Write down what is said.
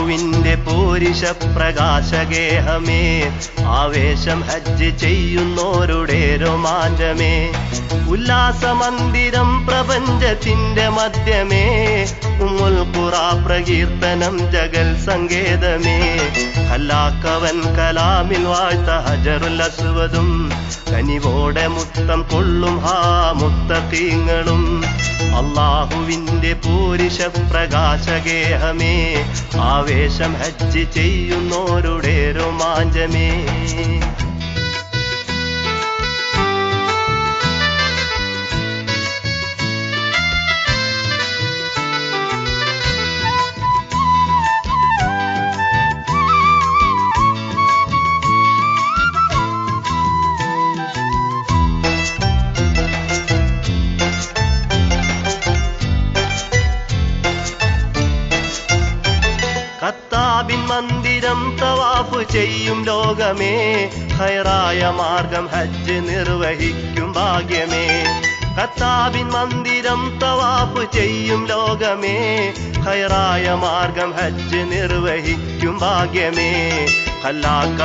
അല്ലാഹുവിന്റെ പോരിശ പ്രകാശഗേഹമേ, ആവേശം ഹജ്ജ് ചെയ്യുന്നോരുടെ രോമാഞ്ചമേ, ഉല്ലാസമന്ദിരം പ്രപഞ്ചത്തിന്റെ മധ്യമേ, ഉമ്മുൽ ഖുറാ പ്രകീർത്തനം ജഗൽ സങ്കേതമേ, ഖലാക്കവൻ കലാമിൽ വാഴ്ത്ത ഹജറുൽ അസ്വദും, കനിവോടെ മുത്തം കൊള്ളും ഹാ മുത്തഖീങ്ങളും. അല്ലാഹുവിന്റെ പോരിശ പ്രകാശഗേഹമേ, ആവേശം ഹജ്ജ് ചെയ്യുന്നോരുടെ രോമാഞ്ചമേ. ഖത്താബിൻ മന്ദിരം തവാഫ് ചെയ്യും ലോകമേ, ഖൈറായ മാർഗം ഹജ്ജ് നിർവഹിക്കും ഭാഗ്യമേ. ഖത്താബിൻ മന്ദിരം തവാഫ് ചെയ്യും ലോകമേ, ഖൈറായ മാർഗം ഹജ്ജ് നിർവഹിക്കും ഭാഗ്യമേ. ഖലാക്ക